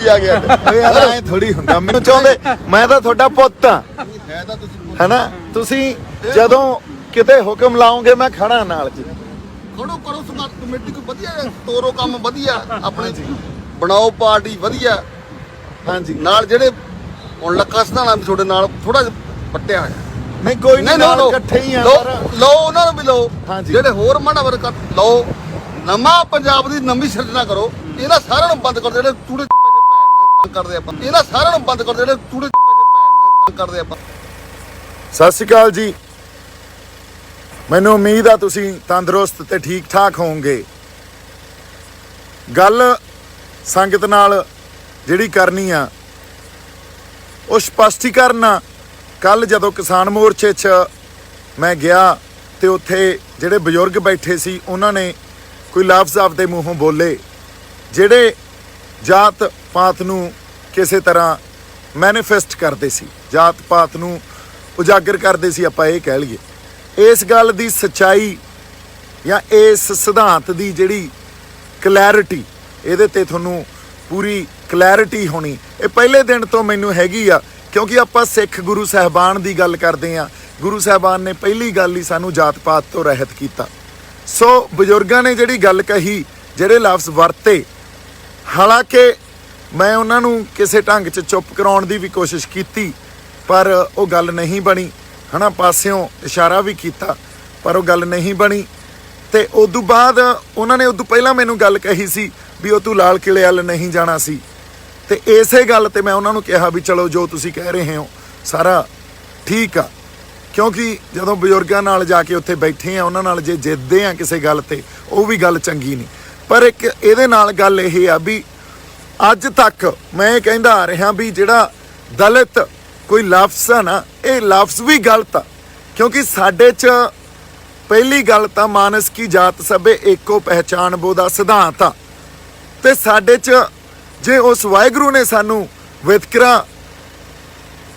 ਆ ਗਿਆ ਐ ਥੋੜੀ ਹੁੰਦਾ ਮੈਨੂੰ ਚਾਹੁੰਦੇ ਮੈਂ ਤਾਂ ਤੁਹਾਡਾ ਪੁੱਤ ਆ ਹੈਨਾ ਤੁਸੀਂ ਜਦੋਂ ਕਿਤੇ ਹੁਕਮ ਲਾਓਗੇ ਮੈਂ ਖੜਾ ਨਾਲ ਜੀ ਖੜੋ ਕਰੋ ਸੰਘਰਸ਼ ਕਮੇਟੀ ਕੋਈ ਵਧੀਆ ਤੋਰੋ ਕੰਮ ਵਧੀਆ ਆਪਣੇ ਬਣਾਓ ਪਾਰਟੀ ਵਧੀਆ ਹਾਂਜੀ ਨਾਲ ਜਿਹੜੇ ਹੁਣ ਲੱਖਾ ਸਧਾਣਾ ਵੀ ਤੁਹਾਡੇ ਨਾਲ ਥੋੜਾ ਜਿਹਾ ਪੱਟਿਆ ਹੋਇਆ ਨਹੀਂ ਕੋਈ ਨਹੀਂ ਨਾਲ ਇਕੱਠੇ ਹੀ ਆ ਲਓ ਉਹਨਾਂ ਨੂੰ ਵੀ ਲਓ ਹਾਂਜੀ। ਜਿਹੜੇ ਹੋਰ ਮਾੜਾ ਵਰਕ ਲਓ ਨਵਾਂ ਪੰਜਾਬ ਦੀ ਨਵੀਂ ਸਿਰਜਣਾ ਕਰੋ ਇਹਨਾਂ ਸਾਰਿਆਂ ਨੂੰ ਬੰਦ ਕਰ ਜਿਹੜੇ ਚੂੜੇ ਚੁੱਪੇ ਦੇ ਭੈਣ ਦੇ ਤੰਗ ਕਰਦੇ ਆਪਾਂ ਇਹਨਾਂ ਸਾਰਿਆਂ ਨੂੰ ਬੰਦ ਕਰ ਜਿਹੜੇ ਚੂੜੇ ਚੁੱਪੇ ਦੇ ਭੈਣ ਦੇ ਤੰਗ ਕਰਦੇ ਆਪਾਂ ਸਤਿ ਸ਼੍ਰੀ ਅਕਾਲ ਜੀ ਮੈਨੂੰ ਉਮੀਦ ਆ ਤੁਸੀਂ ਤੰਦਰੁਸਤ ਤੇ ਠੀਕ ਠਾਕ ਹੋਵੋਗੇ ਗੱਲ ਸੰਗਤ ਨਾਲ ਜਿਹੜੀ ਕਰਨੀ ਆ ਉਹ ਸਪਸ਼ਟੀਕਰਨ ਆ ਕੱਲ ਜਦੋਂ ਕਿਸਾਨ ਮੋਰਚੇ 'ਚ ਮੈਂ ਗਿਆ ਤੇ ਉੱਥੇ ਜਿਹੜੇ ਬਜ਼ੁਰਗ ਬੈਠੇ ਸੀ ਉਹਨਾਂ ਨੇ ਕੋਈ ਲਫ਼ਜ਼ ਆਪਦੇ ਮੂੰਹੋਂ ਬੋਲੇ ਜਿਹੜੇ ਜਾਤ ਪਾਤ ਨੂੰ ਕਿਸੇ ਤਰ੍ਹਾਂ ਮੈਨੀਫੈਸਟ ਕਰਦੇ ਸੀ ਜਾਤ ਪਾਤ ਨੂੰ ਉਜਾਗਰ ਕਰਦੇ ਸੀ ਆਪਾਂ ਇਹ ਕਹਿ ਲਈਏ ਇਸ ਗੱਲ ਦੀ ਸੱਚਾਈ ਜਾਂ ਇਸ ਸਿਧਾਂਤ ਦੀ ਜਿਹੜੀ ਕਲੈਰਿਟੀ ਇਹਦੇ ਤੇ ਤੁਹਾਨੂੰ ਪੂਰੀ ਕਲੈਰਿਟੀ ਹੋਣੀ ਇਹ ਪਹਿਲੇ ਦਿਨ ਤੋਂ ਮੈਨੂੰ ਹੈਗੀ ਆ ਕਿਉਂਕਿ ਆਪਾਂ ਸਿੱਖ ਗੁਰੂ ਸਾਹਿਬਾਨ ਦੀ ਗੱਲ ਕਰਦੇ ਆ ਗੁਰੂ ਸਾਹਿਬਾਨ ਨੇ ਪਹਿਲੀ ਗੱਲ ਹੀ ਸਾਨੂੰ ਜਾਤ ਪਾਤ ਤੋਂ ਰਹਿਤ ਕੀਤਾ ਸੋ ਬਜ਼ੁਰਗਾਂ ਨੇ ਜਿਹੜੀ ਗੱਲ ਕਹੀ ਜਿਹੜੇ ਲਫ਼ਜ਼ ਵਰਤੇ ਹਾਲਾਂਕਿ ਮੈਂ ਉਹਨਾਂ ਨੂੰ ਕਿਸੇ ਢੰਗ 'ਚ ਚੁੱਪ ਕਰਾਉਣ ਦੀ ਵੀ ਕੋਸ਼ਿਸ਼ ਕੀਤੀ ਪਰ ਉਹ ਗੱਲ ਨਹੀਂ ਬਣੀ ਹਨਾ ਪਾਸਿਓਂ ਇਸ਼ਾਰਾ ਵੀ ਕੀਤਾ ਪਰ ਉਹ ਗੱਲ ਨਹੀਂ ਬਣੀ ਤੇ ਉਦੋਂ ਬਾਅਦ ਉਹਨਾਂ ਨੇ ਉਦੋਂ ਪਹਿਲਾਂ ਮੈਨੂੰ ਗੱਲ ਕਹੀ ਸੀ ਵੀ ਉਹ ਤੂੰ ਲਾਲ ਕਿਲ੍ਹੇ ਵੱਲ ਨਹੀਂ ਜਾਣਾ ਸੀ ਤੇ ਇਸੇ ਗੱਲ ਤੇ ਮੈਂ ਉਹਨਾਂ ਨੂੰ ਕਿਹਾ ਵੀ ਚਲੋ ਜੋ ਤੁਸੀਂ ਕਹਿ ਰਹੇ ਹੋ ਸਾਰਾ ਠੀਕ ਆ ਕਿਉਂਕਿ ਜਦੋਂ ਬਜ਼ੁਰਗਾਂ ਨਾਲ ਜਾ ਕੇ ਉੱਥੇ ਬੈਠੇ ਆ ਉਹਨਾਂ ਨਾਲ ਜੇ ਜਿੱਦਦੇ ਆ ਕਿਸੇ ਗੱਲ ਤੇ ਉਹ ਵੀ ਗੱਲ ਚੰਗੀ ਨਹੀਂ ਪਰ ਇੱਕ ਇਹਦੇ ਨਾਲ ਗੱਲ ਇਹ ਆ ਵੀ ਅੱਜ ਤੱਕ ਮੈਂ ਇਹ ਕਹਿੰਦਾ ਆ ਰਿਹਾ ਵੀ ਜਿਹੜਾ ਦਲਿਤ ਕੋਈ ਲਫ਼ਜ਼ ਆ ਨਾ ਇਹ ਲਫ਼ਜ਼ ਵੀ ਗਲਤ ਆ ਕਿਉਂਕਿ ਸਾਡੇ 'ਚ ਪਹਿਲੀ ਗੱਲ ਤਾਂ ਮਾਨਸ ਕੀ ਜਾਤ ਸਭੇ ਏਕੋ ਪਹਿਚਾਨ ਬੋ ਦਾ ਸਿਧਾਂਤ ਆ ਤੇ ਸਾਡੇ 'ਚ ਜੇ ਉਸ ਵਾਹਿਗੁਰੂ ਨੇ ਸਾਨੂੰ ਵਿਤਕਰਾ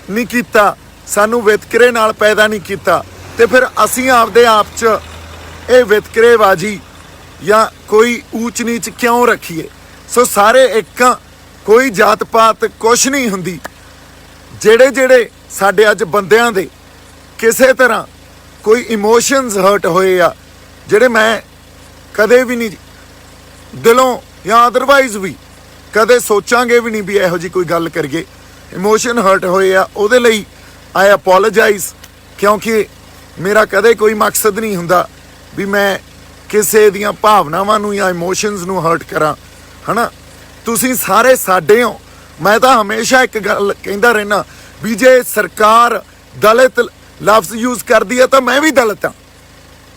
ਨਹੀਂ ਕੀਤਾ ਸਾਨੂੰ ਵਿਤਕਰੇ ਨਾਲ ਪੈਦਾ ਨਹੀਂ ਕੀਤਾ ਤੇ ਫਿਰ ਅਸੀਂ ਆਪਦੇ ਆਪ 'ਚ ਇਹ ਵਿਤਕਰੇਬਾਜ਼ੀ ਜਾਂ ਕੋਈ ਊਚ ਨੀਚ ਕਿਉਂ ਰੱਖੀਏ ਸੋ ਸਾਰੇ ਇੱਕ ਕੋਈ ਜਾਤ ਪਾਤ ਕੁਛ ਨਹੀਂ ਹੁੰਦੀ ਜਿਹੜੇ ਸਾਡੇ ਅੱਜ ਬੰਦਿਆਂ ਦੇ ਕਿਸੇ ਤਰ੍ਹਾਂ ਕੋਈ ਇਮੋਸ਼ਨਸ ਹਰਟ ਹੋਏ ਆ ਜਿਹੜੇ ਮੈਂ ਕਦੇ ਵੀ ਨਹੀਂ ਦਿਲੋਂ ਜਾਂ ਅਦਰਵਾਈਜ਼ ਵੀ ਕਦੇ ਸੋਚਾਂਗੇ ਵੀ ਨਹੀਂ ਵੀ ਇਹੋ ਜਿਹੀ ਕੋਈ ਗੱਲ ਕਰੀਏ ਇਮੋਸ਼ਨ ਹਰਟ ਹੋਏ ਆ ਉਹਦੇ ਲਈ ਆਈ ਅਪੋਲੋਜਾਈਜ਼ ਕਿਉਂਕਿ ਮੇਰਾ ਕਦੇ ਕੋਈ ਮਕਸਦ ਨਹੀਂ ਹੁੰਦਾ ਵੀ ਮੈਂ ਕਿਸੇ ਦੀਆਂ ਭਾਵਨਾਵਾਂ ਨੂੰ ਜਾਂ ਇਮੋਸ਼ਨਸ ਨੂੰ ਹਰਟ ਕਰਾਂ ਹਨਾ ਤੁਸੀਂ ਸਾਰੇ ਸਾਡੇ ਹੋ ਮੈਂ ਤਾਂ ਹਮੇਸ਼ਾ ਇੱਕ ਗੱਲ ਕਹਿੰਦਾ ਰਹਿਣਾ ਵੀ ਜੇ ਸਰਕਾਰ ਦਲਿਤ ਲਫ਼ਜ਼ ਯੂਜ਼ ਕਰਦੀ ਹੈ ਤਾਂ ਮੈਂ ਵੀ ਦਲਿਤ ਹਾਂ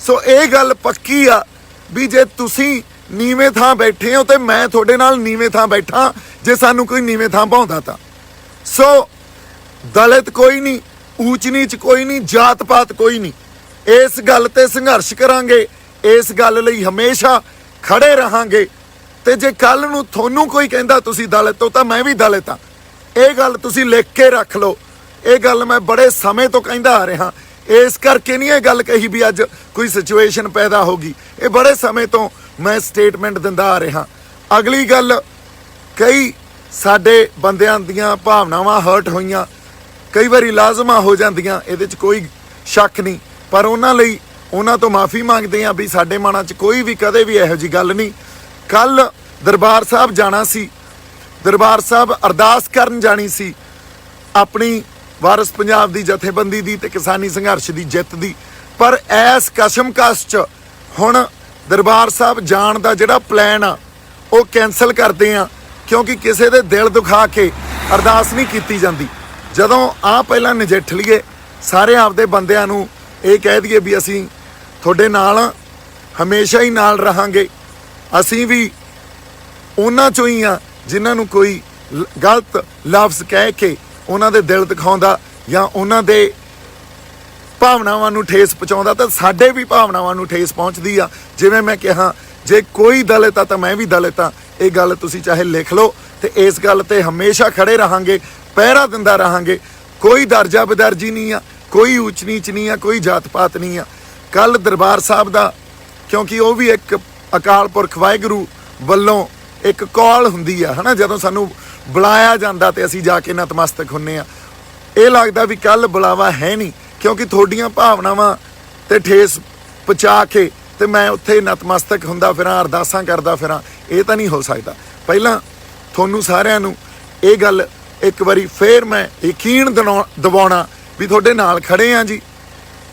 ਸੋ ਇਹ ਗੱਲ ਪੱਕੀ ਆ ਵੀ ਜੇ ਤੁਸੀਂ ਨੀਵੇਂ ਥਾਂ ਬੈਠੇ ਹੋ ਤੇ ਮੈਂ ਤੁਹਾਡੇ ਨਾਲ ਨੀਵੇਂ ਥਾਂ ਬੈਠਾ ਜੇ ਸਾਨੂੰ ਕੋਈ ਨੀਵੇਂ ਥਾਂ ਪਾਉਂਦਾ ਤਾਂ ਸੋ ਦਲਿਤ ਕੋਈ ਨਹੀਂ ਊਚ ਨੀਚ ਕੋਈ ਨਹੀਂ ਜਾਤ ਪਾਤ ਕੋਈ ਨਹੀਂ ਇਸ ਗੱਲ ਤੇ ਸੰਘਰਸ਼ ਕਰਾਂਗੇ ਇਸ ਗੱਲ ਲਈ ਹਮੇਸ਼ਾ ਖੜੇ ਰਹਾਂਗੇ ਤੇ ਜੇ ਕੱਲ ਨੂੰ ਤੁਹਾਨੂੰ ਕੋਈ ਕਹਿੰਦਾ ਤੁਸੀਂ ਦਲਿਤ ਹੋ ਤਾਂ ਮੈਂ ਵੀ ਦਲਿਤ ਹਾਂ ਇਹ ਗੱਲ ਤੁਸੀਂ ਲਿਖ ਕੇ ਰੱਖ ਲਓ ਇਹ ਗੱਲ ਮੈਂ ਬੜੇ ਸਮੇਂ ਤੋਂ ਕਹਿੰਦਾ ਆ ਰਿਹਾ ਇਸ ਕਰਕੇ ਨਹੀਂ ਇਹ ਗੱਲ ਕਹੀ ਵੀ ਅੱਜ ਕੋਈ ਸਿਚੁਏਸ਼ਨ ਪੈਦਾ ਹੋ ਗਈ ਇਹ ਬੜੇ ਸਮੇਂ ਤੋਂ ਮੈਂ ਸਟੇਟਮੈਂਟ ਦਿੰਦਾ ਆ ਰਿਹਾ ਅਗਲੀ ਗੱਲ ਕਈ ਸਾਡੇ ਬੰਦਿਆਂ ਦੀਆਂ ਭਾਵਨਾਵਾਂ ਹਰਟ ਹੋਈਆਂ ਕਈ ਵਾਰੀ ਲਾਜ਼ਮਾ ਹੋ ਜਾਂਦੀਆਂ ਇਹਦੇ 'ਚ ਕੋਈ ਸ਼ੱਕ ਨਹੀਂ ਪਰ ਉਹਨਾਂ ਲਈ ਉਹਨਾਂ ਤੋਂ ਮਾਫੀ ਮੰਗਦੇ ਆ ਵੀ ਸਾਡੇ ਮਨਾਂ 'ਚ ਕੋਈ ਵੀ ਕਦੇ ਵੀ ਇਹੋ ਜਿਹੀ ਗੱਲ ਨਹੀਂ ਕੱਲ ਦਰਬਾਰ ਸਾਹਿਬ ਜਾਣਾ ਸੀ ਦਰਬਾਰ ਸਾਹਿਬ ਅਰਦਾਸ ਕਰਨ ਜਾਣੀ ਸੀ ਆਪਣੀ ਵਾਰਿਸ ਪੰਜਾਬ ਦੀ ਜਥੇਬੰਦੀ ਦੀ ਤੇ ਕਿਸਾਨੀ ਸੰਘਰਸ਼ ਦੀ ਜਿੱਤ ਦੀ ਪਰ ਐਸ ਕਸ਼ਮਕਸ਼ 'ਚ ਹੁਣ ਦਰਬਾਰ ਸਾਹਿਬ ਜਾਣ ਦਾ ਜਿਹੜਾ ਪਲਾਨ ਆ ਉਹ ਕੈਂਸਲ ਕਰਦੇ ਆ ਕਿਉਂਕਿ ਕਿਸੇ ਦੇ ਦਿਲ ਦੁਖਾ ਕੇ ਅਰਦਾਸ ਨਹੀਂ ਕੀਤੀ ਜਾਂਦੀ ਜਦੋਂ ਆ ਪਹਿਲਾਂ ਨਜਿੱਠ ਲਈਏ ਸਾਰੇ ਆਪਦੇ ਬੰਦਿਆਂ ਨੂੰ ਇਹ ਕਹਿ ਦਈਏ ਵੀ ਅਸੀਂ ਤੁਹਾਡੇ ਨਾਲ ਹਮੇਸ਼ਾ ਹੀ ਨਾਲ ਰਹਾਂਗੇ ਅਸੀਂ ਵੀ ਉਹਨਾਂ 'ਚੋਂ ਹੀ ਆ ਜਿਨ੍ਹਾਂ ਨੂੰ ਕੋਈ ਗਲਤ ਲਫ਼ਜ਼ ਕਹਿ ਕੇ ਉਹਨਾਂ ਦੇ ਦਿਲ ਦਿਖਾਉਂਦਾ ਜਾਂ ਉਹਨਾਂ ਦੇ ਭਾਵਨਾਵਾਂ ਨੂੰ ਠੇਸ ਪਹੁੰਚਾਉਂਦਾ ਤਾਂ ਸਾਡੇ ਵੀ ਭਾਵਨਾਵਾਂ ਨੂੰ ਠੇਸ ਪਹੁੰਚਦੀ ਆ ਜਿਵੇਂ ਮੈਂ ਕਿਹਾ ਜੇ ਕੋਈ ਦਲਿਤ ਆ ਤਾਂ ਮੈਂ ਵੀ ਦਲਿਤ ਆ ਇਹ ਗੱਲ ਤੁਸੀਂ ਚਾਹੇ ਲਿਖ ਲਓ ਤੇ ਇਸ ਗੱਲ ਤੇ ਹਮੇਸ਼ਾ ਖੜੇ ਰਹਾਂਗੇ ਪਹਿਰਾ ਦਿੰਦਾ ਰਹਾਂਗੇ ਕੋਈ ਦਰਜਾ ਬਦਰਜੀ ਨਹੀਂ ਆ ਕੋਈ ਊਚ ਨੀਚ ਨਹੀਂ ਆ ਕੋਈ ਜਾਤ ਪਾਤ ਨਹੀਂ ਆ ਕੱਲ ਦਰਬਾਰ ਸਾਹਿਬ ਦਾ ਕਿਉਂਕਿ ਉਹ ਵੀ ਇੱਕ ਅਕਾਲ ਪੁਰਖ ਵਾਹਿਗੁਰੂ ਵੱਲੋਂ ਇੱਕ ਕਾਲ ਹੁੰਦੀ ਆ ਹਨਾ ਜਦੋਂ ਸਾਨੂੰ ਬੁਲਾਇਆ ਜਾਂਦਾ ਤੇ ਅਸੀਂ ਜਾ ਕੇ ਨਤਮਸਤਕ ਹੁੰਨੇ ਆ। ਇਹ ਲੱਗਦਾ ਵੀ ਕੱਲ ਬੁਲਾਵਾ ਹੈ ਨਹੀਂ, ਕਿਉਂਕਿ ਤੁਹਾਡੀਆਂ ਭਾਵਨਾਵਾਂ ਤੇ ਠੇਸ ਪਹੁੰਚਾ ਕੇ ਤੇ ਮੈਂ ਉੱਥੇ ਨਤਮਸਤਕ ਹੁੰਦਾ ਫਿਰਾਂ, ਅਰਦਾਸਾਂ ਕਰਦਾ ਫਿਰਾਂ, ਇਹ ਤਾਂ ਨਹੀਂ ਹੋ ਸਕਦਾ। ਪਹਿਲਾਂ ਤੁਹਾਨੂੰ ਸਾਰਿਆਂ ਨੂੰ ਇਹ ਗੱਲ ਇੱਕ ਵਾਰੀ ਫੇਰ ਮੈਂ ਯਕੀਨ ਦਿਵਾਉਣਾ ਵੀ ਤੁਹਾਡੇ ਨਾਲ ਖੜੇ ਆ ਜੀ।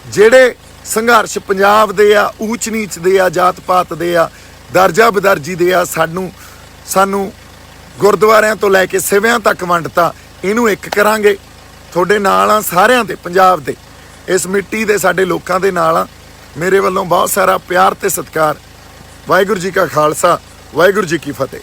ਜਿਹੜੇ ਸੰਘਰਸ਼ ਪੰਜਾਬ ਦੇ ਆ, ਊਚ ਨੀਚ ਦੇ ਆ, ਜਾਤ ਪਾਤ ਦੇ ਆ, ਦਰਜਾ ਬਦਰਜੀ ਦੇ ਆ, ਸਾਨੂੰ ਗੁਰਦੁਆਰਿਆਂ ਤੋਂ ਲੈ ਕੇ ਸਿਵਿਆਂ ਤੱਕ ਵੰਡਤਾ, ਇਹਨੂੰ ਇੱਕ ਕਰਾਂਗੇ। ਤੁਹਾਡੇ ਨਾਲ ਆ, ਸਾਰਿਆਂ ਦੇ, ਪੰਜਾਬ ਦੇ, ਇਸ ਮਿੱਟੀ ਦੇ ਸਾਡੇ ਲੋਕਾਂ ਦੇ ਨਾਲ ਆ। ਮੇਰੇ ਵੱਲੋਂ ਬਹੁਤ ਸਾਰਾ ਪਿਆਰ ਤੇ ਸਤਿਕਾਰ। ਵਾਹਿਗੁਰੂ ਜੀ ਕਾ ਖਾਲਸਾ, ਵਾਹਿਗੁਰੂ ਜੀ ਕੀ ਫਤਿਹ।